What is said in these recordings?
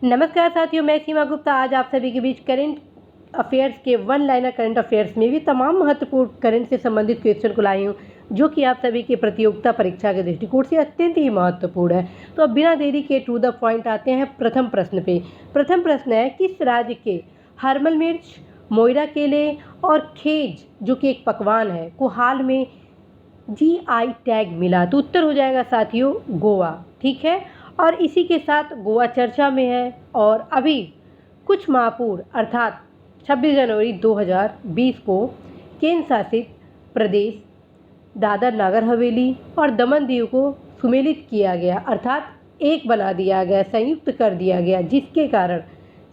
नमस्कार साथियों, मैं सीमा गुप्ता आज आप सभी के बीच करंट अफेयर्स के वन लाइनर करंट अफेयर्स में भी तमाम महत्वपूर्ण करंट से संबंधित क्वेश्चन को लाई हूँ, जो कि आप सभी की प्रतियोगिता परीक्षा के दृष्टिकोण से अत्यंत ही महत्वपूर्ण है। तो अब बिना देरी के टू द पॉइंट आते हैं प्रथम प्रश्न पे। प्रथम प्रश्न है, किस राज्य के हरमल मिर्च, मोइरा केले और खेज, जो कि एक पकवान है, को हाल में GI टैग मिला? तो उत्तर हो जाएगा साथियों गोवा। ठीक है, और इसी के साथ गोवा चर्चा में है और अभी कुछ माह पूर्व अर्थात 26 जनवरी 2020 को केंद्र शासित प्रदेश दादर नागर हवेली और दमन दीव को सुमेलित किया गया, अर्थात एक बना दिया गया, संयुक्त कर दिया गया, जिसके कारण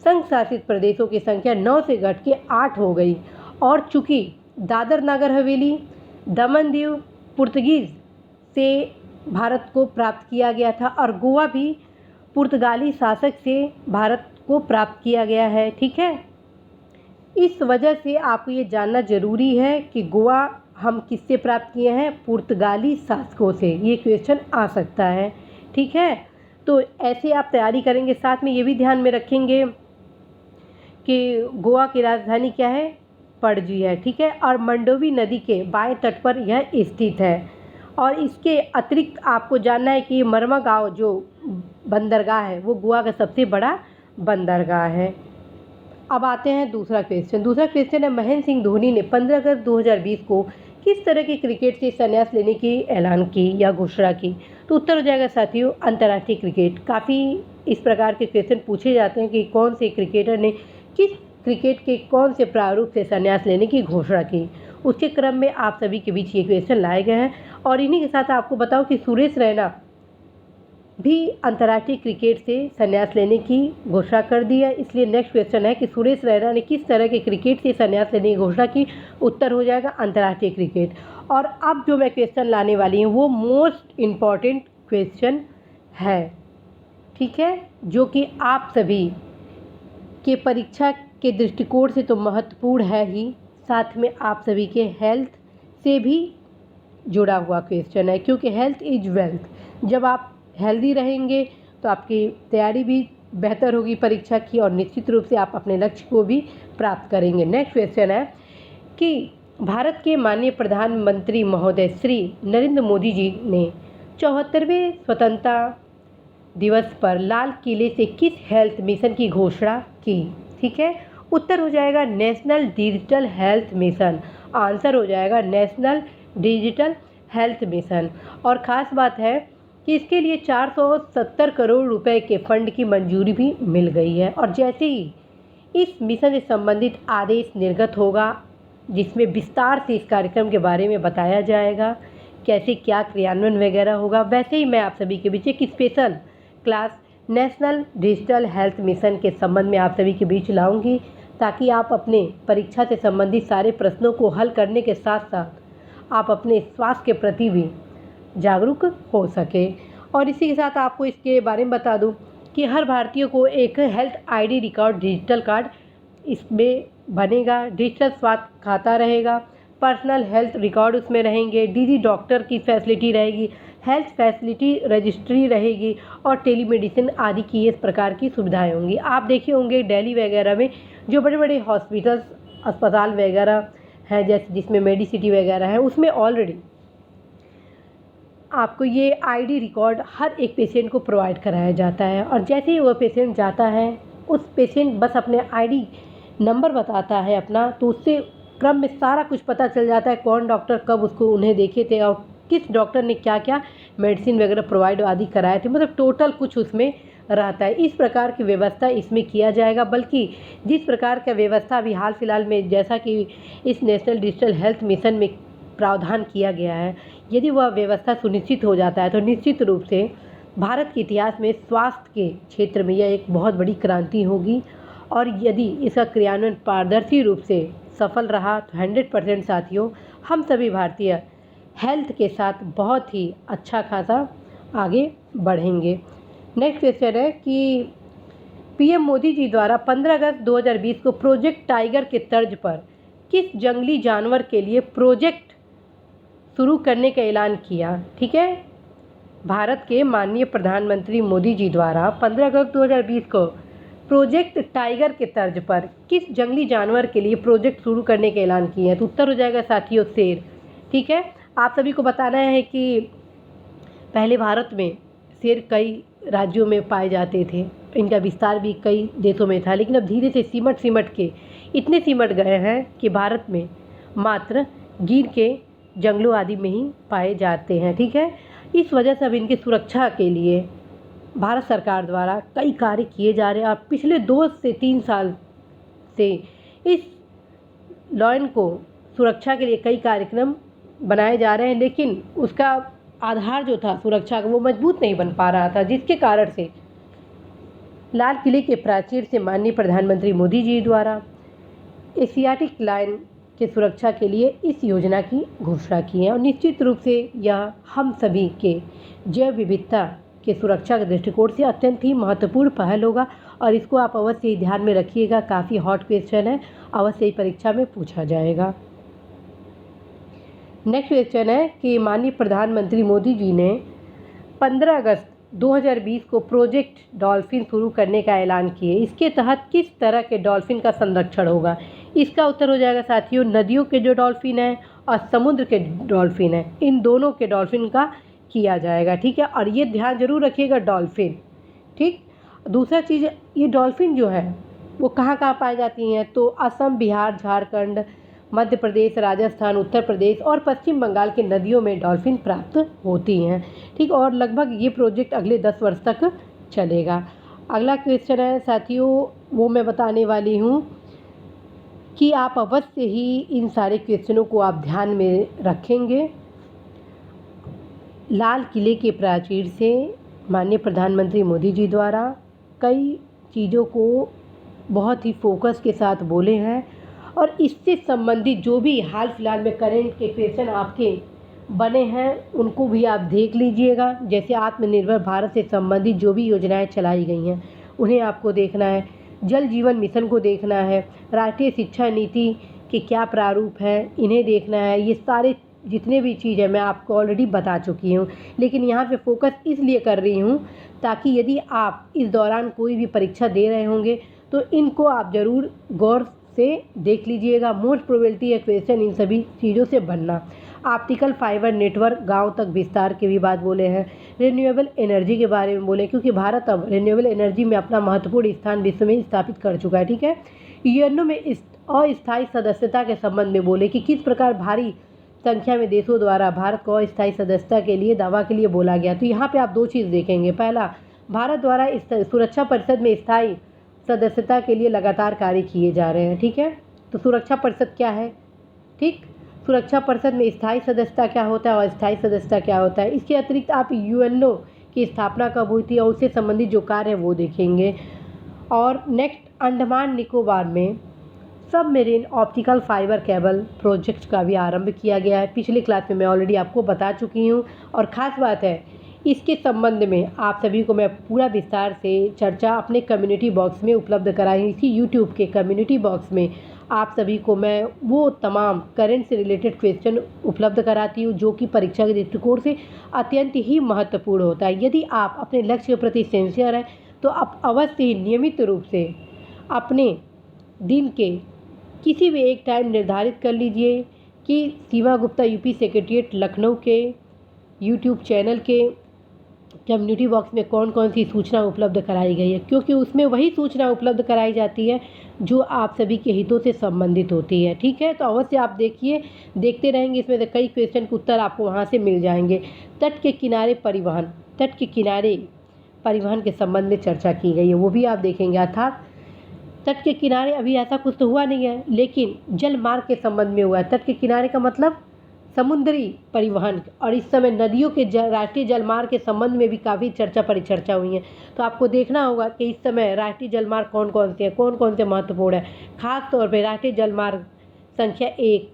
संघ शासित प्रदेशों की संख्या 9 से घट के 8 हो गई। और चूंकि दादर नागर हवेली, दमन दीव पुर्तगीज़ से भारत को प्राप्त किया गया था और गोवा भी पुर्तगाली शासक से भारत को प्राप्त किया गया है। ठीक है, इस वजह से आपको ये जानना जरूरी है कि गोवा हम किससे प्राप्त किए हैं? पुर्तगाली शासकों से। ये क्वेश्चन आ सकता है। ठीक है, तो ऐसे आप तैयारी करेंगे, साथ में ये भी ध्यान में रखेंगे कि गोवा की राजधानी क्या है? पणजी है। ठीक है, और मंडोवी नदी के बाएं तट पर यह स्थित है। और इसके अतिरिक्त आपको जानना है कि मरमागांव जो बंदरगाह है वो गोवा का सबसे बड़ा बंदरगाह है। अब आते हैं दूसरा क्वेश्चन। दूसरा क्वेश्चन है, महेंद्र सिंह धोनी ने 15 अगस्त 2020 को किस तरह के क्रिकेट से संन्यास लेने की ऐलान की या घोषणा की? तो उत्तर हो जाएगा साथियों अंतर्राष्ट्रीय क्रिकेट। काफ़ी इस प्रकार के क्वेश्चन पूछे जाते हैं कि कौन से क्रिकेटर ने किस क्रिकेट के कौन से प्रारूप से संन्यास लेने की घोषणा की। उसके क्रम में आप सभी के बीच ये क्वेश्चन लाए गए हैं। और इन्हीं के साथ आपको बताओ कि सुरेश रैना भी अंतर्राष्ट्रीय क्रिकेट से संन्यास लेने की घोषणा कर दी है। इसलिए नेक्स्ट क्वेश्चन है कि सुरेश रैना ने किस तरह के क्रिकेट से संन्यास लेने की घोषणा की? उत्तर हो जाएगा अंतर्राष्ट्रीय क्रिकेट। और अब जो मैं क्वेश्चन लाने वाली हूँ वो मोस्ट इम्पॉर्टेंट क्वेश्चन है। ठीक है, जो कि आप सभी के परीक्षा के दृष्टिकोण से तो महत्वपूर्ण है ही, साथ में आप सभी के हेल्थ से भी जुड़ा हुआ क्वेश्चन है, क्योंकि हेल्थ इज वेल्थ। जब आप हेल्दी रहेंगे तो आपकी तैयारी भी बेहतर होगी परीक्षा की और निश्चित रूप से आप अपने लक्ष्य को भी प्राप्त करेंगे। नेक्स्ट क्वेश्चन है कि भारत के माननीय प्रधानमंत्री महोदय श्री नरेंद्र मोदी जी ने 74वें स्वतंत्रता दिवस पर लाल किले से किस हेल्थ मिशन की घोषणा की? ठीक है, उत्तर हो जाएगा national digital health mission. Answer हो जाएगा नेशनल डिजिटल हेल्थ मिशन। और ख़ास बात है कि इसके लिए 470 करोड़ रुपए के फंड की मंजूरी भी मिल गई है। और जैसे ही इस मिशन से संबंधित आदेश निर्गत होगा, जिसमें विस्तार से इस कार्यक्रम के बारे में बताया जाएगा, कैसे क्या क्रियान्वयन वगैरह होगा, वैसे ही मैं आप सभी के बीच एक special class national digital health mission के संबंध में आप सभी के बीच लाऊंगी, ताकि आप अपने परीक्षा से संबंधित सारे प्रश्नों को हल करने के साथ साथ आप अपने स्वास्थ्य के प्रति भी जागरूक हो सके। और इसी के साथ आपको इसके बारे में बता दूं कि हर भारतीय को एक health ID record digital card इसमें बनेगा। डिजिटल स्वास्थ्य खाता रहेगा, पर्सनल हेल्थ रिकॉर्ड उसमें रहेंगे, डिजी डॉक्टर की फैसिलिटी रहेगी, हेल्थ फैसिलिटी रजिस्ट्री रहेगी और टेलीमेडिसिन आदि की इस प्रकार की सुविधाएं होंगी। आप देखे होंगे दिल्ली वगैरह में जो बड़े बड़े हॉस्पिटल्स अस्पताल वगैरह हैं, जैसे जिसमें मेडिसिटी वगैरह है, उसमें ऑलरेडी आपको ये ID रिकॉर्ड हर एक पेशेंट को प्रोवाइड कराया जाता है। और जैसे ही वह पेशेंट जाता है, उस पेशेंट बस अपने ID नंबर बताता है अपना, तो उससे क्रम में सारा कुछ पता चल जाता है, कौन डॉक्टर कब उसको उन्हें देखे थे और किस डॉक्टर ने क्या क्या मेडिसिन वगैरह प्रोवाइड आदि कराए थे। मतलब टोटल कुछ उसमें रहता है। इस प्रकार की व्यवस्था इसमें किया जाएगा। बल्कि जिस प्रकार का व्यवस्था अभी हाल फिलहाल में, जैसा कि इस नेशनल डिजिटल हेल्थ मिशन में प्रावधान किया गया है, यदि वह व्यवस्था सुनिश्चित हो जाता है तो निश्चित रूप से भारत के इतिहास में स्वास्थ्य के क्षेत्र में यह एक बहुत बड़ी क्रांति होगी। और यदि इसका क्रियान्वयन पारदर्शी रूप से सफल रहा तो 100% साथियों हम सभी भारतीय हेल्थ के साथ बहुत ही अच्छा खासा आगे बढ़ेंगे। नेक्स्ट क्वेश्चन है कि PM मोदी जी द्वारा 15 अगस्त 2020 को प्रोजेक्ट टाइगर के तर्ज पर किस जंगली जानवर के लिए प्रोजेक्ट शुरू करने का ऐलान किया? ठीक है, भारत के माननीय प्रधानमंत्री मोदी जी द्वारा 15 अगस्त 2020 को प्रोजेक्ट टाइगर के तर्ज पर किस जंगली जानवर के लिए प्रोजेक्ट शुरू करने का ऐलान किए हैं? तो उत्तर हो जाएगा साथियों शेर। ठीक है, आप सभी को बताना है कि पहले भारत में शेर कई राज्यों में पाए जाते थे, इनका विस्तार भी कई देशों में था, लेकिन अब धीरे से सिमट के इतने सिमट गए हैं कि भारत में मात्र गिर के जंगलों आदि में ही पाए जाते हैं। ठीक है, इस वजह से अब इनकी सुरक्षा के लिए भारत सरकार द्वारा कई कार्य किए जा रहे हैं और पिछले 2 से 3 साल से इस लॉयन को सुरक्षा के लिए कई कार्यक्रम बनाए जा रहे हैं, लेकिन उसका आधार जो था सुरक्षा का वो मजबूत नहीं बन पा रहा था, जिसके कारण से लाल किले के प्राचीर से माननीय प्रधानमंत्री मोदी जी द्वारा एशियाटिक लायन की सुरक्षा के लिए इस योजना की घोषणा की है और निश्चित रूप से यह हम सभी के जैव विविधता के सुरक्षा के दृष्टिकोण से अत्यंत ही महत्वपूर्ण पहल होगा और इसको आप अवश्य ही ध्यान में रखिएगा। काफ़ी हॉट क्वेश्चन है, अवश्य ही परीक्षा में पूछा जाएगा। नेक्स्ट क्वेश्चन है कि माननीय प्रधानमंत्री मोदी जी ने 15 अगस्त 2020 को प्रोजेक्ट डॉल्फिन शुरू करने का ऐलान किए। इसके तहत किस तरह के डॉल्फिन का संरक्षण होगा? इसका उत्तर हो जाएगा साथियों नदियों के जो डॉल्फिन हैं और समुद्र के डॉल्फिन हैं, इन दोनों के डॉल्फिन का किया जाएगा। ठीक है, और ये ध्यान जरूर रखिएगा डॉल्फिन। ठीक, दूसरा चीज़, ये डॉल्फिन जो है वो कहाँ कहाँ पाई जाती हैं? तो असम, बिहार, झारखंड, मध्य प्रदेश, राजस्थान, उत्तर प्रदेश और पश्चिम बंगाल के नदियों में डॉल्फिन प्राप्त होती हैं। ठीक, और लगभग ये प्रोजेक्ट अगले 10 वर्ष तक चलेगा। अगला क्वेश्चन है साथियों, वो मैं बताने वाली हूँ कि आप अवश्य ही इन सारे क्वेश्चनों को आप ध्यान में रखेंगे। लाल किले के प्राचीर से माननीय प्रधानमंत्री मोदी जी द्वारा कई चीज़ों को बहुत ही फोकस के साथ बोले हैं और इससे संबंधित जो भी हाल फिलहाल में करंट के क्वेश्चन आपके बने हैं उनको भी आप देख लीजिएगा। जैसे आत्मनिर्भर भारत से संबंधित जो भी योजनाएं चलाई गई हैं उन्हें आपको देखना है, जल जीवन मिशन को देखना है, राष्ट्रीय शिक्षा नीति के क्या प्रारूप हैं इन्हें देखना है। ये सारे जितने भी चीज़ है मैं आपको ऑलरेडी बता चुकी हूँ, लेकिन यहाँ पे फोकस इसलिए कर रही हूँ ताकि यदि आप इस दौरान कोई भी परीक्षा दे रहे होंगे तो इनको आप ज़रूर गौर से देख लीजिएगा। मोस्ट प्रोबेबिलिटी है क्वेश्चन इन सभी चीज़ों से बनना। ऑप्टिकल फाइबर नेटवर्क गांव तक विस्तार की भी बात बोले हैं, रिन्यूएबल एनर्जी के बारे में बोले क्योंकि भारत अब रिन्यूएबल एनर्जी में अपना महत्वपूर्ण स्थान विश्व में स्थापित कर चुका है। ठीक है, यूएनओ में अस्थायी सदस्यता के संबंध में बोले कि किस प्रकार भारी संख्या में देशों द्वारा भारत को अस्थायी सदस्यता के लिए दावा के लिए बोला गया। तो यहाँ पे आप 2 चीज़ देखेंगे, पहला भारत द्वारा इस सुरक्षा परिषद में स्थायी सदस्यता के लिए लगातार कार्य किए जा रहे हैं। ठीक है, तो सुरक्षा परिषद क्या है? ठीक, सुरक्षा परिषद में स्थायी सदस्यता क्या होता है और अस्थायी सदस्यता क्या होता है। इसके अतिरिक्त आप यूएनओ की स्थापना कब हुई थी और उससे संबंधित जो कार्य है वो देखेंगे। और नेक्स्ट, अंडमान निकोबार में submarine optical fibre cable project का भी आरंभ किया गया है। पिछले क्लास में मैं ऑलरेडी आपको बता चुकी हूँ और ख़ास बात है इसके संबंध में आप सभी को मैं पूरा विस्तार से चर्चा अपने कम्युनिटी बॉक्स में उपलब्ध कराई। इसी यूट्यूब के कम्युनिटी बॉक्स में आप सभी को मैं वो तमाम करंट से रिलेटेड क्वेश्चन उपलब्ध कराती हूँ जो कि परीक्षा के दृष्टिकोण से अत्यंत ही महत्वपूर्ण होता है। यदि आप अपने लक्ष्य के प्रति सिंसियर हैं तो आप अवश्य ही नियमित रूप से अपने दिन के किसी भी एक टाइम निर्धारित कर लीजिए कि सीमा गुप्ता यूपी सेक्रेटरीट लखनऊ के यूट्यूब चैनल के कम्युनिटी बॉक्स में कौन कौन सी सूचना उपलब्ध कराई गई है, क्योंकि उसमें वही सूचना उपलब्ध कराई जाती है जो आप सभी के हितों से संबंधित होती है। ठीक है, तो अवश्य आप देखिए, देखते रहेंगे, इसमें से कई क्वेश्चन के उत्तर आपको वहाँ से मिल जाएंगे। तट के किनारे परिवहन, तट के किनारे परिवहन के संबंध में चर्चा की गई है, वो भी आप देखेंगे। अर्थात तट के किनारे अभी ऐसा कुछ तो हुआ नहीं है, लेकिन जल मार्ग के संबंध में हुआ है। तट के किनारे का मतलब समुद्री परिवहन, और इस समय नदियों के राष्ट्रीय जलमार्ग के संबंध में भी काफ़ी चर्चा परिचर्चा हुई है। तो आपको देखना होगा कि इस समय राष्ट्रीय जलमार्ग कौन कौन से हैं, कौन कौन से महत्वपूर्ण है। खास तौर पर राष्ट्रीय जलमार्ग संख्या 1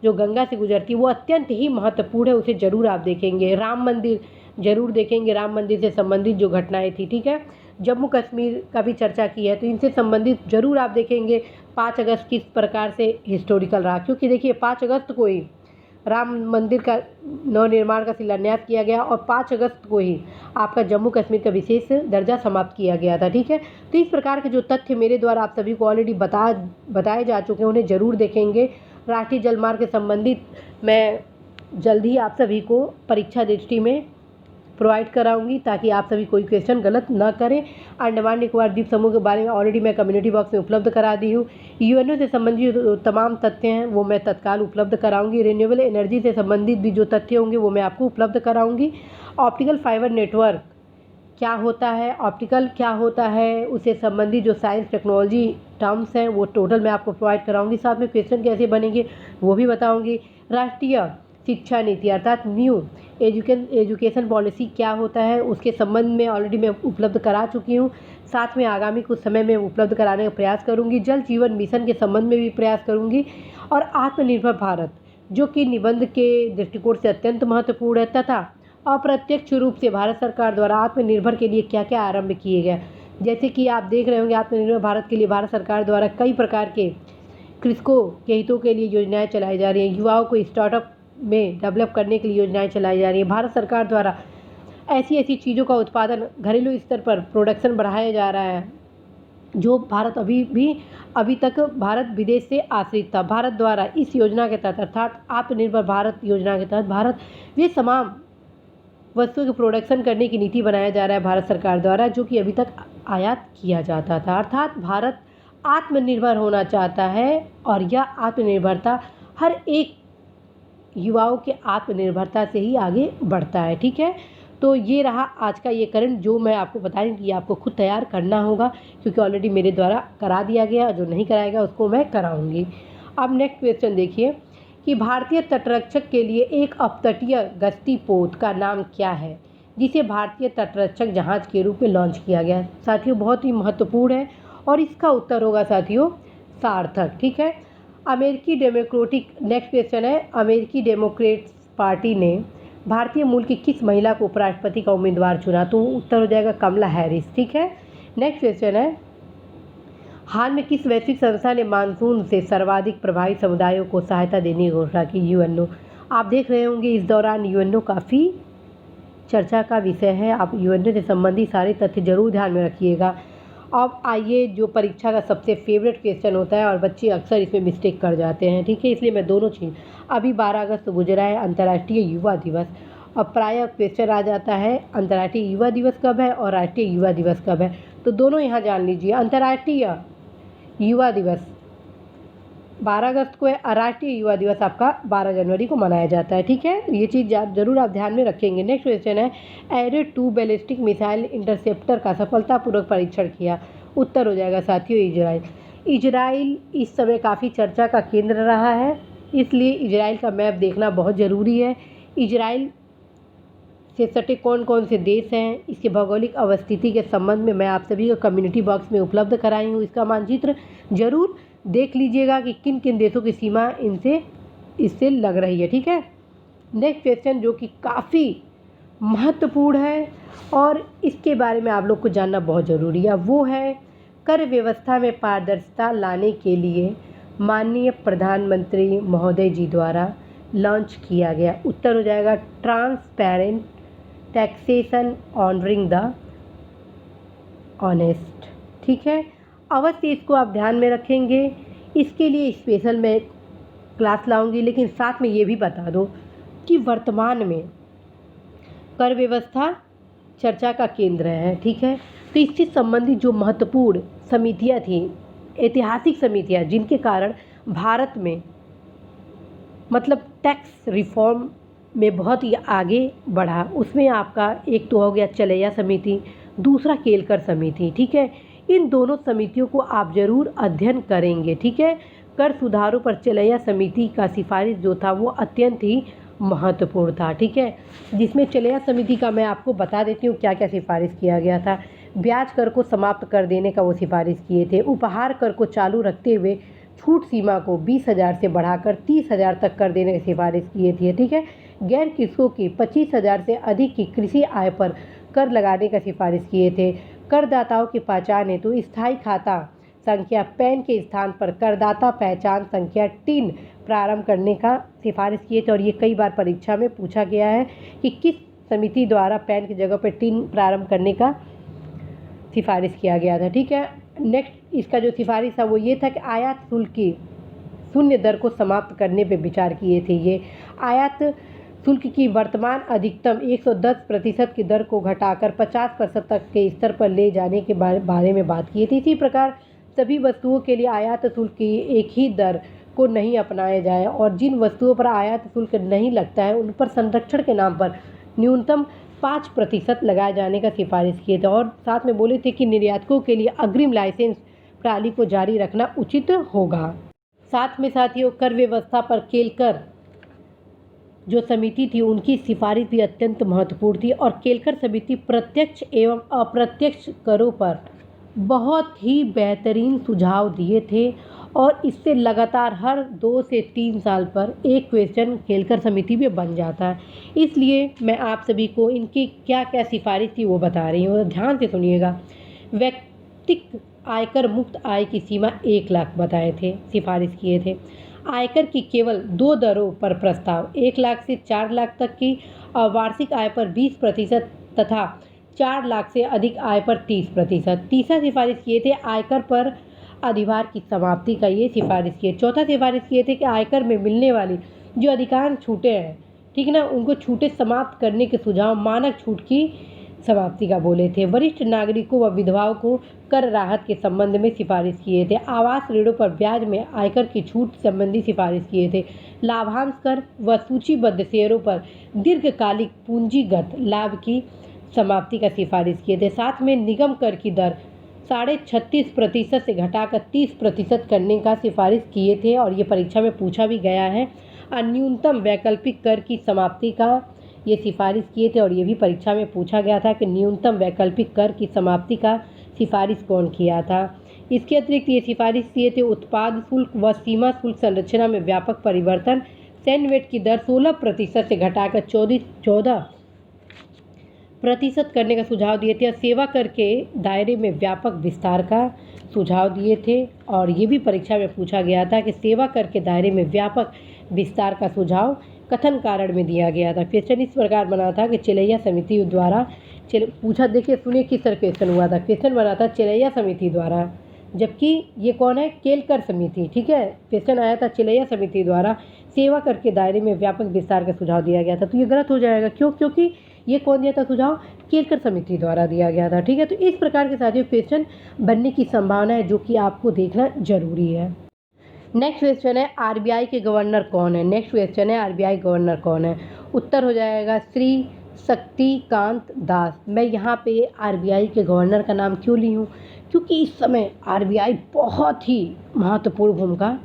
जो गंगा से गुजरती है वो अत्यंत ही महत्वपूर्ण है, उसे ज़रूर आप देखेंगे। राम मंदिर जरूर देखेंगे, राम मंदिर से संबंधित जो घटनाएं थी। ठीक है, जम्मू कश्मीर का भी चर्चा की है तो इनसे संबंधित जरूर आप देखेंगे। 5 अगस्त किस प्रकार से हिस्टोरिकल रहा, क्योंकि देखिए 5 अगस्त को ही राम मंदिर का नवनिर्माण का शिलान्यास किया गया और 5 अगस्त को ही आपका जम्मू कश्मीर का विशेष दर्जा समाप्त किया गया था। ठीक है, तो इस प्रकार के जो तथ्य मेरे द्वारा आप सभी को ऑलरेडी बताए जा चुके हैं, उन्हें ज़रूर देखेंगे। राष्ट्रीय जलमार्ग से संबंधित मैं जल्द ही आप सभी को परीक्षा दृष्टि में प्रोवाइड कराऊंगी, ताकि आप सभी कोई क्वेश्चन गलत ना करें। अंडमान निकोबार द्वीप समूह के बारे में ऑलरेडी मैं कम्युनिटी बॉक्स में उपलब्ध करा दी हूँ। यूएनओ से संबंधित जो तमाम तथ्य हैं वो मैं तत्काल उपलब्ध कराऊंगी। रिन्यूएबल एनर्जी से संबंधित भी जो तथ्य होंगे वो मैं आपको उपलब्ध कराऊंगी। ऑप्टिकल फाइबर नेटवर्क क्या होता है, ऑप्टिकल क्या होता है, उससे संबंधित जो साइंस टेक्नोलॉजी टर्म्स हैं वो टोटल मैं आपको प्रोवाइड कराऊंगी। साथ में क्वेश्चन कैसे बनेंगे वो भी बताऊंगी। राष्ट्रीय शिक्षा नीति अर्थात न्यू एजुकेशन पॉलिसी क्या होता है उसके संबंध में ऑलरेडी मैं उपलब्ध करा चुकी हूँ। साथ में आगामी कुछ समय में उपलब्ध कराने का प्रयास करूँगी। जल जीवन मिशन के संबंध में भी प्रयास करूँगी। और आत्मनिर्भर भारत जो कि निबंध के दृष्टिकोण से अत्यंत महत्वपूर्ण है, तथा अप्रत्यक्ष रूप से भारत सरकार द्वारा आत्मनिर्भर के लिए क्या क्या आरंभ किए गए, जैसे कि आप देख रहे होंगे आत्मनिर्भर भारत के लिए भारत सरकार द्वारा कई प्रकार के कृषकों के हितों के लिए योजनाएं चलाई जा रही हैं। युवाओं को स्टार्टअप में डेवलप करने के लिए योजनाएं चलाई जा रही हैं। भारत सरकार द्वारा ऐसी ऐसी चीज़ों का उत्पादन घरेलू स्तर पर प्रोडक्शन बढ़ाया जा रहा है, जो भारत अभी तक भारत विदेश से आश्रित था। भारत द्वारा इस योजना के तहत अर्थात आत्मनिर्भर भारत योजना के तहत भारत वे तमाम वस्तुओं के प्रोडक्शन करने की नीति बनाया जा रहा है भारत सरकार द्वारा, जो कि अभी तक आयात किया जाता था। अर्थात भारत आत्मनिर्भर होना चाहता है और यह आत्मनिर्भरता हर एक युवाओं के आत्मनिर्भरता से ही आगे बढ़ता है। ठीक है, तो ये रहा आज का ये करंट जो मैं आपको बताऊं कि आपको खुद तैयार करना होगा, क्योंकि ऑलरेडी मेरे द्वारा करा दिया गया, जो नहीं कराएगा उसको मैं कराऊंगी। अब नेक्स्ट क्वेश्चन देखिए कि भारतीय तटरक्षक के लिए एक अपतटीय गश्ती पोत का नाम क्या है, जिसे भारतीय तटरक्षक जहाज के रूप में लॉन्च किया गया। साथियों बहुत ही महत्वपूर्ण है और इसका उत्तर होगा साथियों सार्थक। ठीक है, अमेरिकी डेमोक्रेटिक नेक्स्ट क्वेश्चन है, अमेरिकी डेमोक्रेट्स पार्टी ने भारतीय मूल की किस महिला को उपराष्ट्रपति का उम्मीदवार चुना, तो उत्तर हो जाएगा कमला हैरिस। ठीक है, नेक्स्ट क्वेश्चन है, हाल में किस वैश्विक संस्था ने मानसून से सर्वाधिक प्रभावित समुदायों को सहायता देने की घोषणा की। यूएनओ। आप देख रहे होंगे इस दौरान यूएनओ काफ़ी चर्चा का विषय है। आप यूएनओ से संबंधित सारे तथ्य जरूर ध्यान में रखिएगा। अब आइए जो परीक्षा का सबसे फेवरेट क्वेश्चन होता है और बच्चे अक्सर इसमें मिस्टेक कर जाते हैं। ठीक है, इसलिए मैं दोनों चीज़, अभी 12 अगस्त गुजरा है अंतर्राष्ट्रीय युवा दिवस, अब प्रायः क्वेश्चन आ जाता है अंतर्राष्ट्रीय युवा दिवस कब है और राष्ट्रीय युवा दिवस कब है, तो दोनों यहाँ जान लीजिए। अंतर्राष्ट्रीय युवा दिवस 12 अगस्त को है और राष्ट्रीय युवा दिवस आपका 12 जनवरी को मनाया जाता है। ठीक है, ये चीज़ जरूर आप ध्यान में रखेंगे। नेक्स्ट क्वेश्चन है, एरे 2 बैलिस्टिक मिसाइल इंटरसेप्टर का सफलतापूर्वक परीक्षण किया, उत्तर हो जाएगा साथियों इजराइल। इजराइल इस समय काफ़ी चर्चा का केंद्र रहा है, इसलिए इजराइल का मैप देखना बहुत ज़रूरी है। इजराइल से सटे कौन कौन से देश हैं, इसके भौगोलिक अवस्थिति के संबंध में मैं आप सभी को कम्युनिटी बॉक्स में उपलब्ध कराई हूँ। इसका मानचित्र जरूर देख लीजिएगा कि किन किन देशों की सीमा इससे लग रही है। ठीक है, नेक्स्ट क्वेश्चन जो कि काफ़ी महत्वपूर्ण है और इसके बारे में आप लोग को जानना बहुत ज़रूरी है, वो है कर व्यवस्था में पारदर्शिता लाने के लिए माननीय प्रधानमंत्री महोदय जी द्वारा लॉन्च किया गया, उत्तर हो जाएगा transparent taxation honouring the honest. ठीक है, अवश्य इसको आप ध्यान में रखेंगे। इसके लिए स्पेशल मैं क्लास लाऊंगी, लेकिन साथ में ये भी बता दो कि वर्तमान में कर व्यवस्था चर्चा का केंद्र है। ठीक है, तो इससे संबंधित जो महत्वपूर्ण समितियां थी, ऐतिहासिक समितियां, जिनके कारण भारत में मतलब टैक्स रिफॉर्म में बहुत ही आगे बढ़ा, उसमें आपका एक तो हो गया चलैया समिति, दूसरा केलकर समिति। ठीक है, इन दोनों समितियों को आप जरूर अध्ययन करेंगे। ठीक है, कर सुधारों पर चलैया समिति का सिफारिश जो था वो अत्यंत ही महत्वपूर्ण था। ठीक है, जिसमें चलैया समिति का मैं आपको बता देती हूँ क्या क्या सिफारिश किया गया था। ब्याज कर को समाप्त कर देने का वो सिफारिश किए थे। उपहार कर को चालू रखते हुए छूट सीमा को 20,000 से बढ़ाकर 30,000 तक कर देने की सिफारिश किए थे। ठीक है, गैर कृषकों की 25,000 से अधिक की कृषि आय पर कर लगाने का सिफारिश किए थे। करदाताओं की पहचान हेतु स्थायी खाता संख्या पैन के स्थान पर करदाता पहचान संख्या टिन प्रारंभ करने का सिफारिश किए थे और ये कई बार परीक्षा में पूछा गया है कि किस समिति द्वारा पैन की जगह पर टिन प्रारंभ करने का सिफारिश किया गया था। ठीक है, नेक्स्ट इसका जो सिफारिश था वो ये था कि आयात शुल्क की शून्य दर को समाप्त करने पर विचार किए थे। ये आयात शुल्क की वर्तमान अधिकतम 110% की दर को घटाकर 50% तक के स्तर पर ले जाने के बारे में बात की थी। इसी प्रकार सभी वस्तुओं के लिए आयात शुल्क की एक ही दर को नहीं अपनाया जाए और जिन वस्तुओं पर आयात शुल्क नहीं लगता है उन पर संरक्षण के नाम पर न्यूनतम 5% लगाए जाने का सिफारिश किए थे। और साथ में बोले थे कि निर्यातकों के लिए अग्रिम लाइसेंस प्रणाली को जारी रखना उचित होगा। साथ में साथियों, कर व्यवस्था पर केलकर जो समिति थी उनकी सिफारिश भी अत्यंत महत्वपूर्ण थी और केलकर समिति प्रत्यक्ष एवं अप्रत्यक्ष करों पर बहुत ही बेहतरीन सुझाव दिए थे और इससे लगातार हर 2 से 3 साल पर एक क्वेश्चन केलकर समिति में बन जाता है। इसलिए मैं आप सभी को इनकी क्या क्या सिफारिश थी वो बता रही हूँ, ध्यान से सुनिएगा। व्यक्तिक आयकर मुक्त आय की सीमा 1 लाख बताए थे, सिफारिश किए थे। आयकर की केवल 2 दरों पर प्रस्ताव, 1 लाख से 4 लाख तक की और वार्षिक आय पर 20% तथा 4 लाख से अधिक आय पर 30%। तीसरा सिफारिश किए थे आयकर पर अधिभार की समाप्ति का, ये सिफारिश किए। चौथा सिफारिश किए थे कि आयकर में मिलने वाली जो अधिकांश छूटें हैं, ठीक ना, उनको छूटें समाप्त करने के सुझाव मानक छूट की समाप्ति का बोले थे। वरिष्ठ नागरिकों व विधवाओं को कर राहत के संबंध में सिफारिश किए थे। आवास ऋणों पर ब्याज में आयकर की छूट संबंधी सिफारिश किए थे। लाभांश कर व सूचीबद्ध शेयरों पर दीर्घकालिक पूंजीगत लाभ की समाप्ति का सिफारिश किए थे। साथ में निगम कर की दर 36.5% से घटाकर 30% करने का सिफारिश किए थे और ये परीक्षा में पूछा भी गया है। न्यूनतम वैकल्पिक कर की समाप्ति का ये सिफारिश किए थे और ये भी परीक्षा में पूछा गया था कि न्यूनतम वैकल्पिक कर की समाप्ति का सिफारिश कौन किया था। इसके अतिरिक्त ये सिफारिश किए थे उत्पाद शुल्क व सीमा शुल्क संरचना में व्यापक परिवर्तन, सैंडवेट की दर 16% से घटाकर 14% करने का सुझाव दिए थे और सेवा कर के दायरे में व्यापक विस्तार का सुझाव दिए थे और ये भी परीक्षा में पूछा गया था कि सेवा कर के दायरे में व्यापक विस्तार का सुझाव कथन कारण में दिया गया था। क्वेश्चन इस प्रकार बना था कि चिलैया समिति द्वारा पूछा, देखिए सुनिए किस तरह क्वेश्चन हुआ था। क्वेश्चन बना था चिलैया समिति द्वारा, जबकि ये कौन है, केलकर समिति। ठीक है, क्वेश्चन आया था चिलैया समिति द्वारा सेवा कर के दायरे में व्यापक विस्तार का सुझाव दिया गया था, तो ये गलत हो जाएगा। क्यों? क्योंकि ये कौन दिया था सुझाव, केलकर समिति द्वारा दिया गया था। ठीक है, तो इस प्रकार के साथियों क्वेश्चन बनने की संभावना है जो कि आपको देखना जरूरी है। नेक्स्ट क्वेश्चन है आरबीआई के गवर्नर कौन है। नेक्स्ट क्वेश्चन है आरबीआई गवर्नर कौन है। उत्तर हो जाएगा श्री शक्तिकांत दास। मैं यहाँ पे आरबीआई के गवर्नर का नाम क्यों ली हूँ, क्योंकि इस समय आरबीआई बहुत ही महत्वपूर्ण भूमिका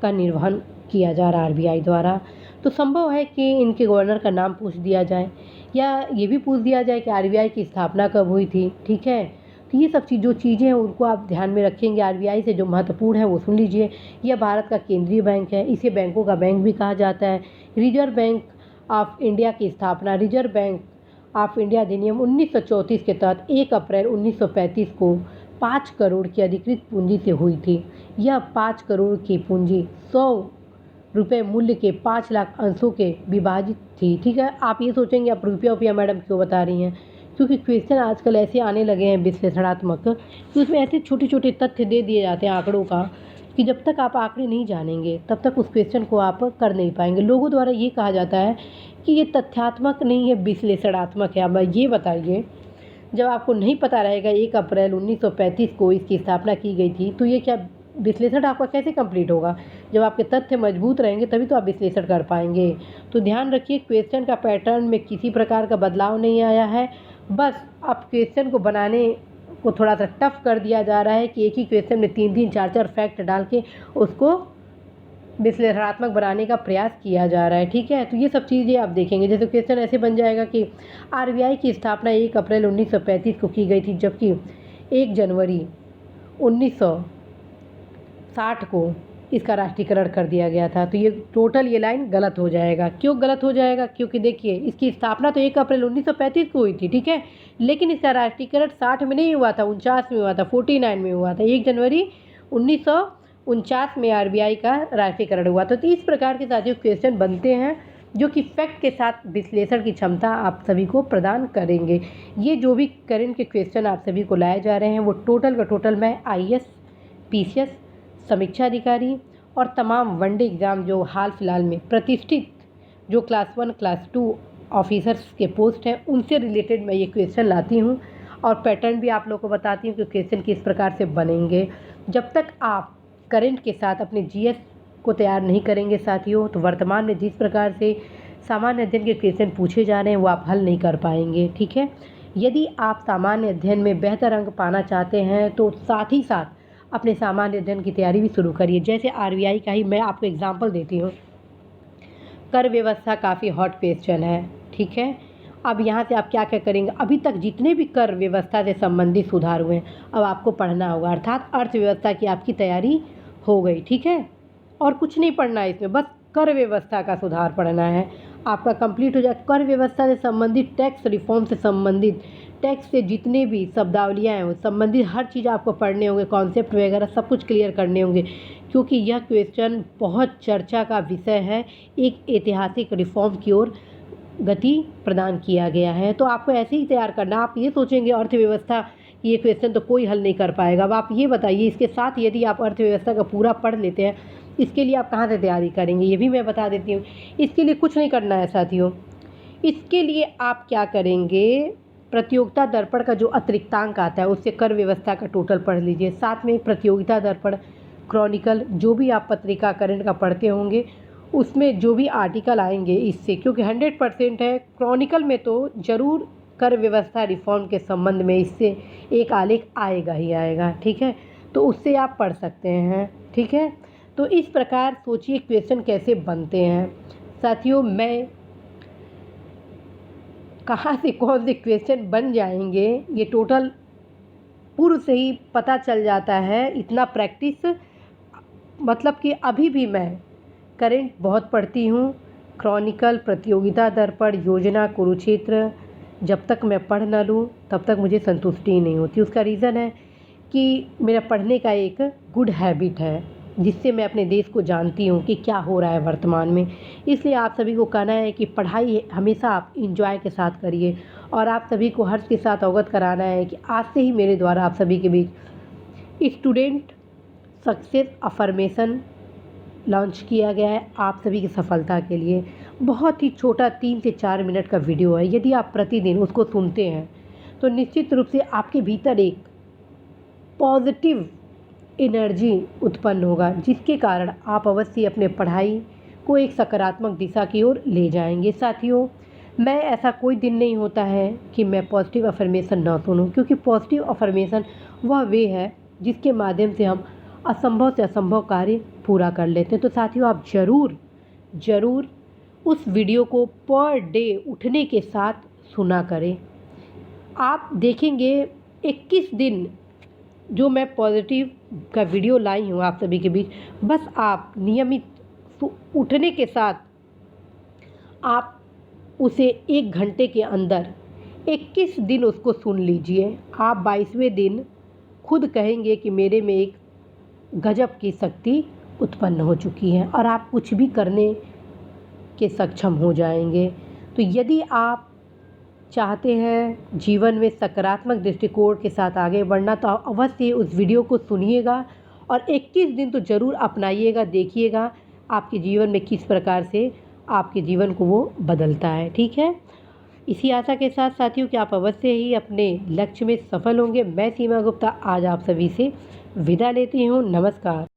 का निर्वहन किया जा रहा है आरबीआई द्वारा। तो संभव है कि इनके गवर्नर का नाम पूछ दिया जाए या ये भी पूछ दिया जाए कि आरबीआई की स्थापना कब हुई थी। ठीक है, तो ये सब जो चीज़ें हैं उनको आप ध्यान में रखेंगे। आरबीआई से जो महत्वपूर्ण है वो सुन लीजिए। यह भारत का केंद्रीय बैंक है, इसे बैंकों का बैंक भी कहा जाता है। रिजर्व बैंक ऑफ इंडिया की स्थापना रिजर्व बैंक ऑफ इंडिया अधिनियम 1934 के तहत 1 अप्रैल 1935 को 5 करोड़ की अधिकृत पूंजी से हुई थी। यह 5 करोड़ की पूंजी 100 रुपये मूल्य के 5 लाख अंशों के विभाजित थी। ठीक है, आप ये सोचेंगे आप रुपया मैडम क्यों बता रही हैं, क्योंकि क्वेश्चन आजकल ऐसे आने लगे हैं विश्लेषणात्मक कि उसमें ऐसे छोटे छोटे तथ्य दे दिए जाते हैं आंकड़ों का कि जब तक आप आंकड़े नहीं जानेंगे तब तक उस क्वेश्चन को आप कर नहीं पाएंगे। लोगों द्वारा ये कहा जाता है कि ये तथ्यात्मक नहीं है, विश्लेषणात्मक है। अब ये बताइए, जब आपको नहीं पता रहेगा 1 अप्रैल 1935 को इसकी स्थापना की गई थी, तो ये क्या विश्लेषण आपका कैसे कंप्लीट होगा। जब आपके तथ्य मजबूत रहेंगे तभी तो आप विश्लेषण कर पाएंगे। तो ध्यान रखिए, क्वेश्चन का पैटर्न में किसी प्रकार का बदलाव नहीं आया है, बस अब क्वेश्चन को बनाने को थोड़ा सा टफ कर दिया जा रहा है कि एक ही क्वेश्चन में 3-3 4-4 फैक्ट डाल के उसको विश्लेषणात्मक बनाने का प्रयास किया जा रहा है। ठीक है, तो ये सब चीज़ें आप देखेंगे। जैसे क्वेश्चन ऐसे बन जाएगा कि आरबीआई की स्थापना 1 अप्रैल 1935 को की गई थी, जबकि 1 जनवरी 1960 को इसका राष्ट्रीयकरण कर दिया गया था। तो ये टोटल ये लाइन गलत हो जाएगा। क्यों गलत हो जाएगा, क्योंकि देखिए इसकी स्थापना तो 1 अप्रैल 1935 को हुई थी। ठीक है, लेकिन इसका राष्ट्रीयकरण 60 में नहीं हुआ था, 49 में हुआ था, 49 में हुआ था। 1 जनवरी 1949 में आरबीआई का राष्ट्रीयकरण हुआ था। तो इस प्रकार के साथियों क्वेश्चन बनते हैं जो कि फैक्ट के साथ विश्लेषण की क्षमता आप सभी को प्रदान करेंगे। ये जो भी करंट के क्वेश्चन आप सभी को लाए जा रहे हैं वो टोटल का टोटल मैं आईएएस, पीसीएस, समीक्षा अधिकारी और तमाम वनडे एग्ज़ाम जो हाल फिलहाल में प्रतिष्ठित जो क्लास 1, क्लास 2 ऑफिसर्स के पोस्ट हैं उनसे रिलेटेड मैं ये क्वेश्चन लाती हूँ और पैटर्न भी आप लोग को बताती हूँ कि क्वेश्चन किस प्रकार से बनेंगे। जब तक आप करंट के साथ अपने जीएस को तैयार नहीं करेंगे साथियों तो वर्तमान में जिस प्रकार से सामान्य अध्ययन के क्वेश्चन पूछे जा रहे हैं वो आप हल नहीं कर पाएंगे। ठीक है, यदि आप सामान्य अध्ययन में बेहतर अंक पाना चाहते हैं तो साथ ही साथ अपने सामान्य अध्ययन की तैयारी भी शुरू करिए। जैसे आरबीआई का ही मैं आपको एग्जाम्पल देती हूँ। कर व्यवस्था काफ़ी हॉट क्वेश्चन है। ठीक है, अब यहाँ से आप क्या क्या करेंगे, अभी तक जितने भी कर व्यवस्था से संबंधित सुधार हुए हैं अब आपको पढ़ना होगा, अर्थात अर्थव्यवस्था की आपकी तैयारी हो गई। ठीक है, और कुछ नहीं पढ़ना है इसमें, बस कर व्यवस्था का सुधार पढ़ना है, आपका कंप्लीट हो जाए। कर व्यवस्था से संबंधित, टैक्स रिफॉर्म से संबंधित, टैक्स से जितने भी शब्दावलियाँ हैं वो संबंधित हर चीज़ आपको पढ़ने होंगे, कॉन्सेप्ट वगैरह सब कुछ क्लियर करने होंगे, क्योंकि यह क्वेश्चन बहुत चर्चा का विषय है। एक ऐतिहासिक रिफॉर्म की ओर गति प्रदान किया गया है, तो आपको ऐसे ही तैयार करना। आप ये सोचेंगे अर्थव्यवस्था ये क्वेश्चन तो कोई हल नहीं कर पाएगा, अब आप ये बताइए इसके साथ यदि आप अर्थव्यवस्था का पूरा पढ़ लेते हैं इसके लिए आप कहाँ से तैयारी करेंगे, ये भी मैं बता देती हूँ। इसके लिए कुछ नहीं करना है साथियों, इसके लिए आप क्या करेंगे, प्रतियोगिता दर्पण का जो अतिरिक्तांक आता है उससे कर व्यवस्था का टोटल पढ़ लीजिए। साथ में प्रतियोगिता दर्पण, क्रॉनिकल, जो भी आप पत्रिका करंट का पढ़ते होंगे उसमें जो भी आर्टिकल आएंगे इससे, क्योंकि 100% है क्रॉनिकल में तो ज़रूर कर व्यवस्था रिफॉर्म के संबंध में इससे एक आलेख आएगा ही आएगा। ठीक है, तो उससे आप पढ़ सकते हैं। ठीक है, तो इस प्रकार सोचिए क्वेश्चन कैसे बनते हैं साथियों। मैं कहाँ से कौन से क्वेश्चन बन जाएंगे ये टोटल पूर्व से ही पता चल जाता है, इतना प्रैक्टिस, मतलब कि अभी भी मैं करंट बहुत पढ़ती हूँ, क्रॉनिकल, प्रतियोगिता दर्पण, योजना, कुरुक्षेत्र, जब तक मैं पढ़ ना लूँ तब तक मुझे संतुष्टि नहीं होती। उसका रीज़न है कि मेरा पढ़ने का एक गुड हैबिट है जिससे मैं अपने देश को जानती हूँ कि क्या हो रहा है वर्तमान में। इसलिए आप सभी को कहना है कि पढ़ाई हमेशा आप इंजॉय के साथ करिए और आप सभी को हर्ष के साथ अवगत कराना है कि आज से ही मेरे द्वारा आप सभी के बीच स्टूडेंट सक्सेस अफर्मेशन लॉन्च किया गया है आप सभी की सफलता के लिए। बहुत ही छोटा 3 से 4 मिनट का वीडियो है, यदि आप प्रतिदिन उसको सुनते हैं तो निश्चित रूप से आपके भीतर एक पॉजिटिव एनर्जी उत्पन्न होगा जिसके कारण आप अवश्य अपने पढ़ाई को एक सकारात्मक दिशा की ओर ले जाएंगे। साथियों, मैं ऐसा कोई दिन नहीं होता है कि मैं पॉजिटिव अफर्मेशन ना सुनूं, क्योंकि पॉजिटिव अफर्मेशन वह वे है जिसके माध्यम से हम असंभव से असंभव कार्य पूरा कर लेते हैं। तो साथियों, आप ज़रूर उस वीडियो को पर डे उठने के साथ सुना करें। आप देखेंगे 21 दिन जो मैं पॉजिटिव का वीडियो लाई हूँ आप सभी के बीच, बस आप नियमित उठने के साथ आप उसे 1 घंटे के अंदर 21 दिन उसको सुन लीजिए। आप 22वें दिन खुद कहेंगे कि मेरे में एक गजब की शक्ति उत्पन्न हो चुकी है और आप कुछ भी करने के सक्षम हो जाएंगे। तो यदि आप चाहते हैं जीवन में सकारात्मक दृष्टिकोण के साथ आगे बढ़ना तो अवश्य उस वीडियो को सुनिएगा और 21 दिन तो ज़रूर अपनाइएगा, देखिएगा आपके जीवन में किस प्रकार से आपके जीवन को वो बदलता है। ठीक है, इसी आशा के साथ साथियों कि आप अवश्य ही अपने लक्ष्य में सफल होंगे। मैं सीमा गुप्ता आज आप सभी से विदा लेती हूँ। नमस्कार।